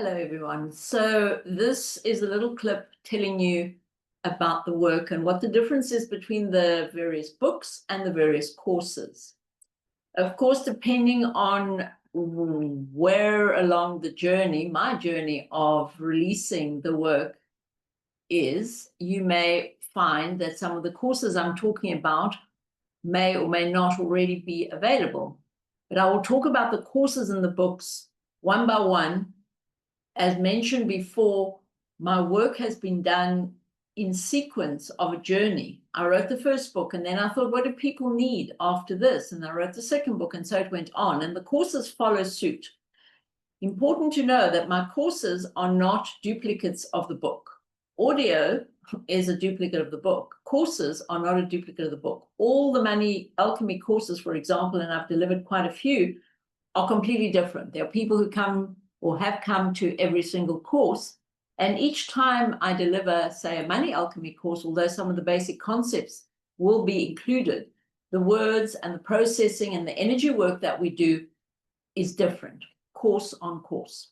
Hello, everyone. So this is a little clip telling you about the work and what the difference is between the various books and the various courses. Of course, depending on where along the journey, my journey of releasing the work is, you may find that some of the courses I'm talking about may or may not already be available. But I will talk about the courses and the books one by one. As mentioned before, my work has been done in sequence of a journey. I wrote the first book, and then I thought, what do people need after this? And I wrote the second book, and so it went on. And the courses follow suit. Important to know that my courses are not duplicates of the book. Audio is a duplicate of the book. Courses are not a duplicate of the book. All the Money Alchemy courses, for example, and I've delivered quite a few, are completely different. There are people who come or have come to every single course. And each time I deliver, say, a Money Alchemy course, although some of the basic concepts will be included, the words and the processing and the energy work that we do is different, course on course.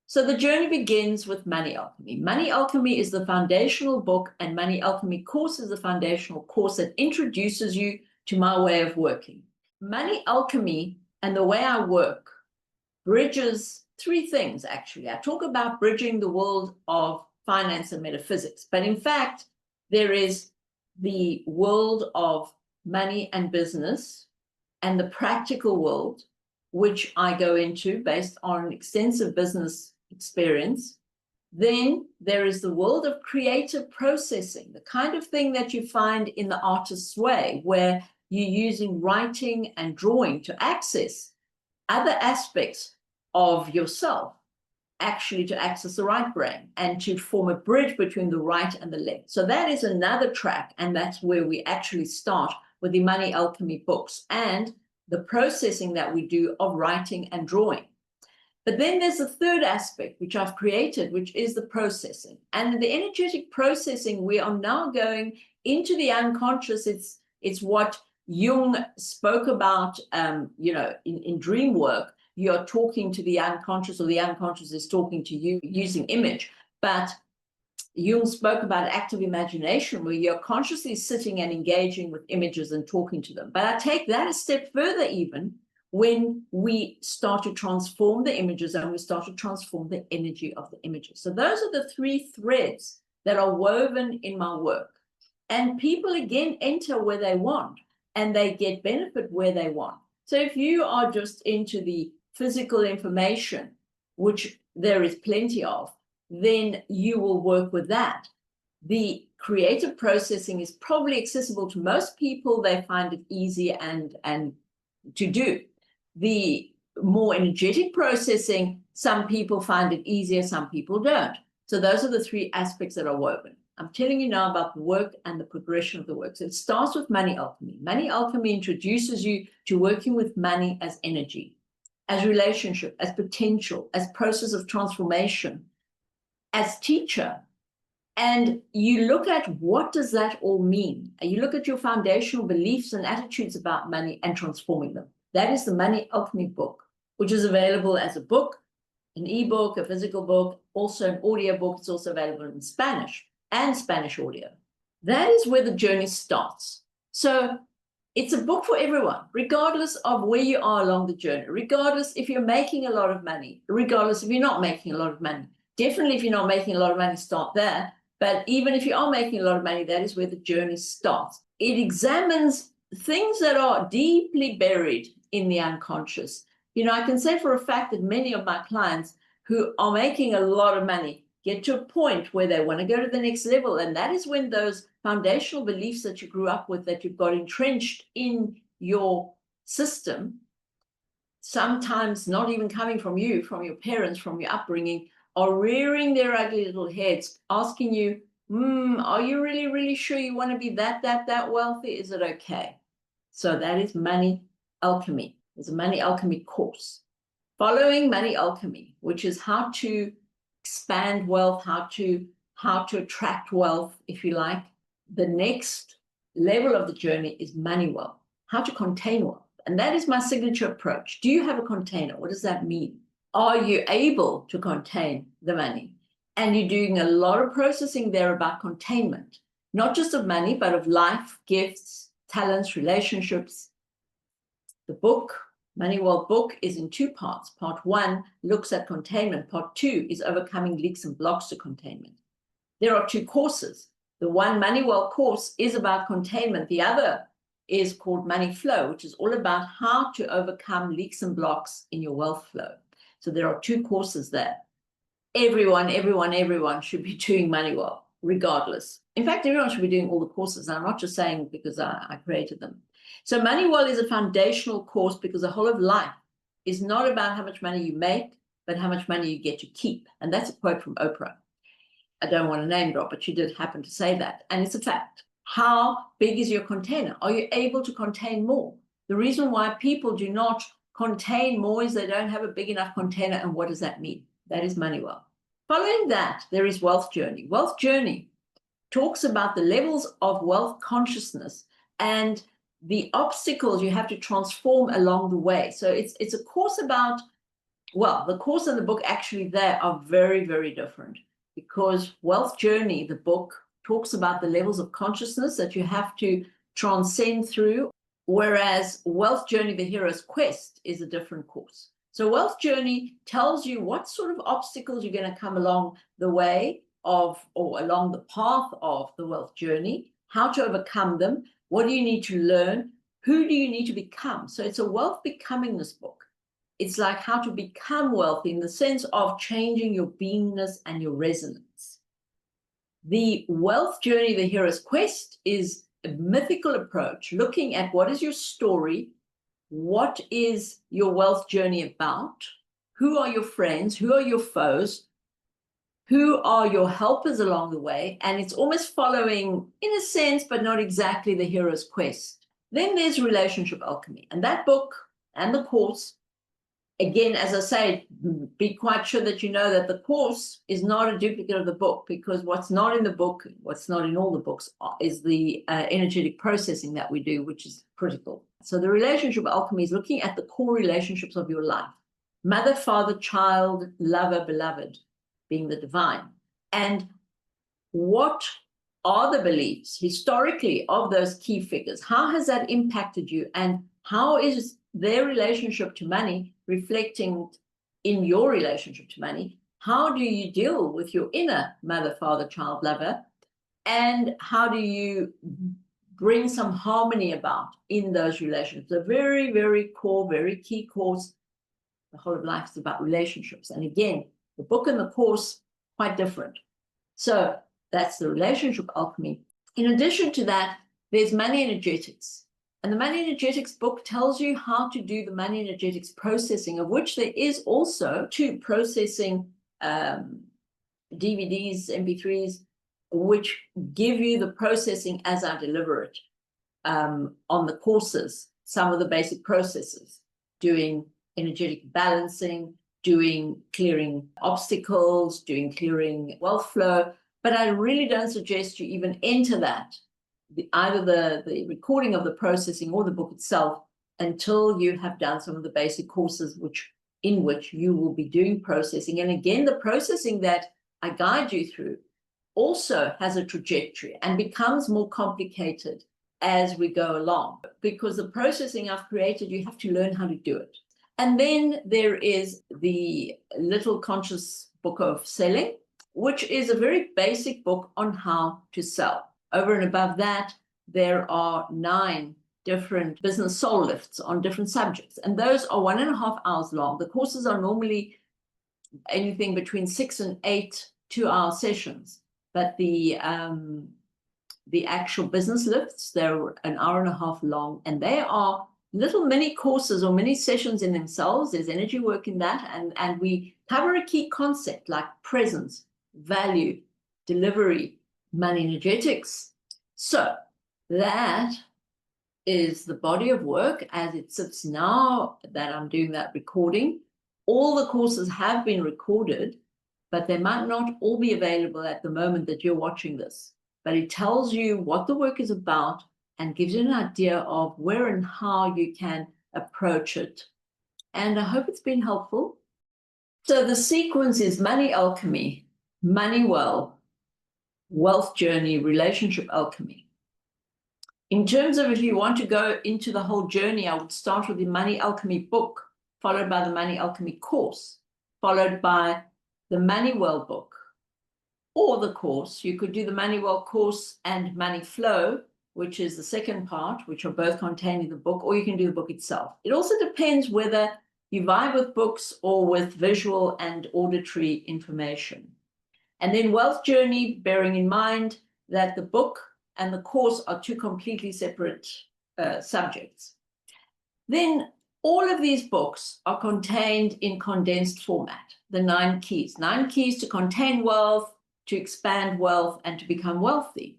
So the journey begins with Money Alchemy. Money Alchemy is the foundational book, and Money Alchemy course is the foundational course that introduces you to my way of working. Money Alchemy and the way I work bridges three things, actually. I talk about bridging the world of finance and metaphysics, but in fact, there is the world of money and business and the practical world, which I go into based on extensive business experience. Then there is the world of creative processing, the kind of thing that you find in the artist's way, where you're using writing and drawing to access other aspects of yourself, actually to access the right brain and to form a bridge between the right and the left. So that is another track, and that's where we actually start with the Money Alchemy books and the processing that we do of writing and drawing. But then there's a third aspect which I've created, which is the processing. And the energetic processing, we are now going into the unconscious. It's what Jung spoke about, in dream work. You're talking to the unconscious, or the unconscious is talking to you using image. But Jung spoke about active imagination, where you're consciously sitting and engaging with images and talking to them. But I take that a step further, even when we start to transform the images and we start to transform the energy of the images. So those are the three threads that are woven in my work. And people, again, enter where they want, and they get benefit where they want. So if you are just into the physical information, which there is plenty of, then you will work with that. The creative processing is probably accessible to most people. They find it easy and to do. The more energetic processing, some people find it easier, some people don't. So those are the three aspects that are woven. I'm telling you now about the work and the progression of the work. So it starts with Money Alchemy. Money Alchemy introduces you to working with money as energy, as relationship, as potential, as process of transformation, as teacher. And you look at what does that all mean? And you look at your foundational beliefs and attitudes about money and transforming them. That is the Money Alchemy book, which is available as a book, an ebook, a physical book, also an audio book. It's also available in Spanish and Spanish audio. That is where the journey starts. So it's a book for everyone, regardless of where you are along the journey, regardless if you're making a lot of money, regardless if you're not making a lot of money. Definitely if you're not making a lot of money, start there. But even if you are making a lot of money, that is where the journey starts. It examines things that are deeply buried in the unconscious. I can say for a fact that many of my clients who are making a lot of money get to a point where they want to go to the next level. And that is when those foundational beliefs that you grew up with, that you've got entrenched in your system, sometimes not even coming from you, from your parents, from your upbringing, are rearing their ugly little heads, asking you, are you really, really sure you want to be that wealthy? Is it okay? So that is Money Alchemy. There's a Money Alchemy course. Following Money Alchemy, which is how to expand wealth, how to attract wealth, if you like. The next level of the journey is Money Well, how to contain wealth. And that is my signature approach. Do you have a container? What does that mean? Are you able to contain the money? And you're doing a lot of processing there about containment, not just of money, but of life, gifts, talents, relationships. The book, Money Well book, is in two parts. Part one looks at containment. Part two is overcoming leaks and blocks to containment. There are two courses. The one Money Well course is about containment. The other is called Money Flow, which is all about how to overcome leaks and blocks in your wealth flow. So there are two courses there. Everyone should be doing Money Well, regardless. In fact, everyone should be doing all the courses. And I'm not just saying because I created them. So Money Well is a foundational course because the whole of life is not about how much money you make, but how much money you get to keep. And that's a quote from Oprah. I don't want to name drop, but she did happen to say that. And it's a fact. How big is your container? Are you able to contain more? The reason why people do not contain more is they don't have a big enough container. And what does that mean? That is Money Well. Following that, there is Wealth Journey. Wealth Journey talks about the levels of wealth consciousness and the obstacles you have to transform along the way. So it's a course about, well, the course and the book actually there are very, very different, because Wealth Journey, the book, talks about the levels of consciousness that you have to transcend through, whereas Wealth Journey, the Hero's Quest, is a different course. So Wealth Journey tells you what sort of obstacles you're going to come along the way of, or along the path of the wealth journey, how to overcome them, what do you need to learn, who do you need to become. So it's a wealth becomingness book. It's like how to become wealthy in the sense of changing your beingness and your resonance. The Wealth Journey, the Hero's Quest, is a mythical approach, looking at what is your story, what is your wealth journey about, who are your friends, who are your foes, who are your helpers along the way, and it's almost following, in a sense, but not exactly, the Hero's Quest. Then there's Relationship Alchemy, and that book and the course, again, as I say, be quite sure that you know that the course is not a duplicate of the book, because what's not in the book, what's not in all the books, is the energetic processing that we do, which is critical. So the Relationship Alchemy is looking at the core relationships of your life. Mother, father, child, lover, beloved, being the divine. And what are the beliefs historically of those key figures? How has that impacted you? And how is their relationship to money reflecting in your relationship to money? How do you deal with your inner mother, father, child, lover? And how do you bring some harmony about in those relationships? A very, very core, very key course. The whole of life is about relationships. And again, the book and the course, quite different. So that's the Relationship Alchemy. In addition to that, there's Money Energetics. And the Money Energetics book tells you how to do the money energetics processing, of which there is also two processing DVDs, MP3s, which give you the processing as I deliver it on the courses, some of the basic processes, doing energetic balancing, doing clearing obstacles, doing clearing wealth flow. But I really don't suggest you even enter that, either the recording of the processing or the book itself, until you have done some of the basic courses in which you will be doing processing. And again, the processing that I guide you through also has a trajectory and becomes more complicated as we go along, because the processing I've created, you have to learn how to do it. And then there is the Little Conscious Book of Selling, which is a very basic book on how to sell. Over and above that, there are 9 different business soul lifts on different subjects. And those are 1.5 hours long. The courses are normally anything between 6 and 8 2-hour sessions. But the actual business lifts, they're 1.5 hours long, and they are little mini courses or mini sessions in themselves. There's energy work in that, and we cover a key concept like presence, value, delivery, money energetics. So that is the body of work as it sits now that I'm doing that recording. All the courses have been recorded, but they might not all be available at the moment that you're watching this. But it tells you what the work is about and gives you an idea of where and how you can approach it. And I hope it's been helpful. So the sequence is Money Alchemy, Money Well, Wealth Journey, Relationship Alchemy. In terms of if you want to go into the whole journey, I would start with the Money Alchemy book, followed by the Money Alchemy course, followed by the Money Well book, or the course. You could do the Money Well course and Money Flow, which is the second part, which are both contained in the book, or you can do the book itself. It also depends whether you vibe with books or with visual and auditory information. And then Wealth Journey, bearing in mind that the book and the course are two completely separate subjects. Then all of these books are contained in condensed format, the 9 keys. 9 keys to contain wealth, to expand wealth, and to become wealthy.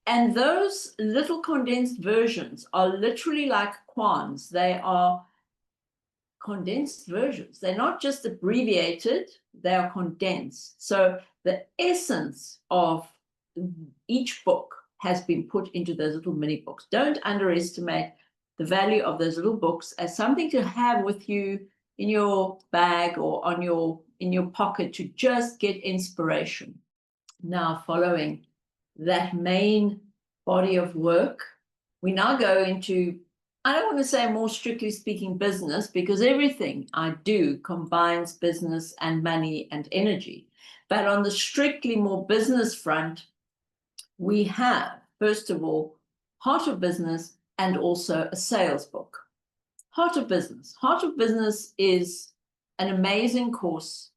And those little condensed versions are literally like kwans. They are condensed versions. They're not just abbreviated, they are condensed. So the essence of each book has been put into those little mini books. Don't underestimate the value of those little books as something to have with you in your bag or in your pocket to just get inspiration. Now, following that main body of work, we now go into, I don't want to say more strictly speaking business, because everything I do combines business and money and energy. But on the strictly more business front, we have, first of all, Heart of Business and also a sales book. Heart of Business. Heart of Business is an amazing course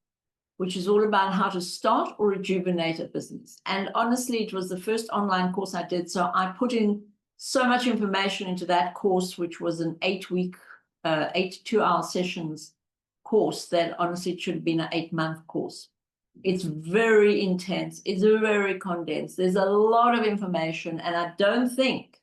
which is all about how to start or rejuvenate a business. And honestly, it was the first online course I did, so I put in so much information into that course, which was an 8-week, 8 2-hour sessions course that honestly should have been an 8-month course. It's very intense. It's very condensed. There's a lot of information, and I don't think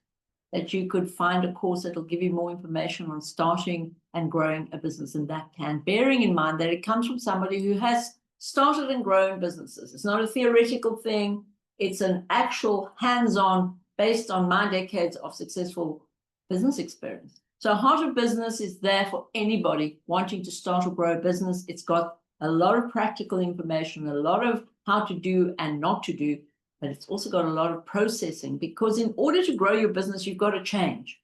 that you could find a course that'll give you more information on starting and growing a business than that can, bearing in mind that it comes from somebody who has started and grown businesses. It's not a theoretical thing. It's an actual hands-on, based on my decades of successful business experience. So Heart of Business is there for anybody wanting to start or grow a business. It's got a lot of practical information, a lot of how to do and not to do, but it's also got a lot of processing, because in order to grow your business, you've got to change.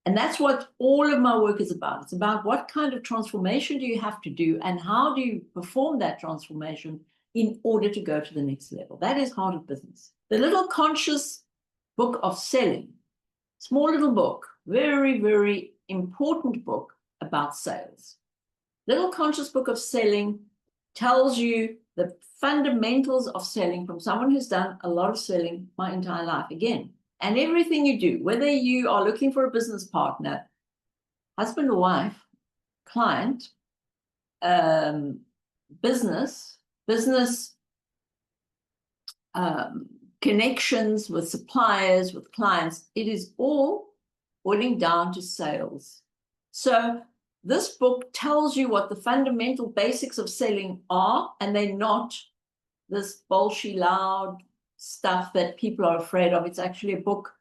And that's what all of my work is about. It's about what kind of transformation do you have to do and how do you perform that transformation in order to go to the next level. That is Heart of Business. The Little Conscious Book of Selling, small little book, very, very important book about sales. Little Conscious Book of Selling tells you the fundamentals of selling from someone who's done a lot of selling my entire life. Again, and everything you do, whether you are looking for a business partner, husband or wife, client, business connections with suppliers, with clients, it is all boiling down to sales. So this book tells you what the fundamental basics of selling are, and they're not this bullshit loud stuff that people are afraid of. It's actually a book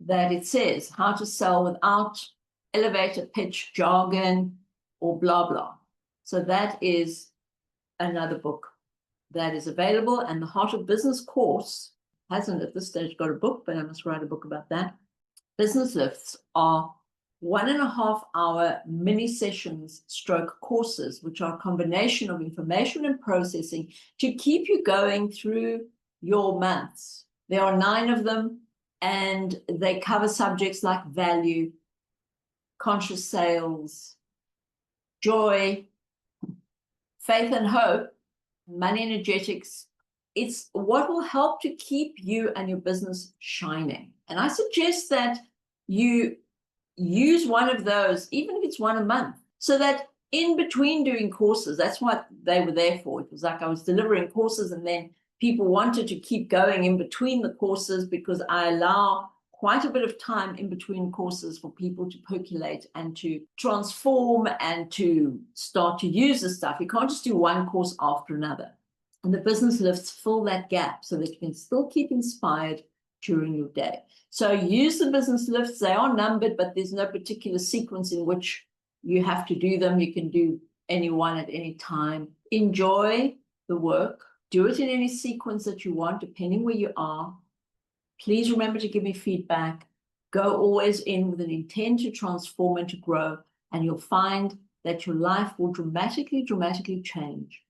that it says how to sell without elevator pitch jargon or blah, blah. So that is another book that is available. And the Heart of Business course hasn't at this stage got a book, but I must write a book about that. Business lifts are 1.5 hour mini sessions stroke courses, which are a combination of information and processing to keep you going through your months. There are 9 of them, and they cover subjects like value, conscious sales, joy, faith and hope, money energetics. It's what will help to keep you and your business shining. And I suggest that you use one of those, even if it's one a month, so that in between doing courses, that's what they were there for. It was like I was delivering courses, and then people wanted to keep going in between the courses, because I allow quite a bit of time in between courses for people to percolate and to transform and to start to use the stuff. You can't just do one course after another. And the business lifts fill that gap so that you can still keep inspired during your day. So use the business lifts. They are numbered, but there's no particular sequence in which you have to do them. You can do any one at any time. enjoy the work. Do it in any sequence that you want, depending where you are. Please remember to give me feedback. Go always in with an intent to transform and to grow, and you'll find that your life will dramatically, dramatically change.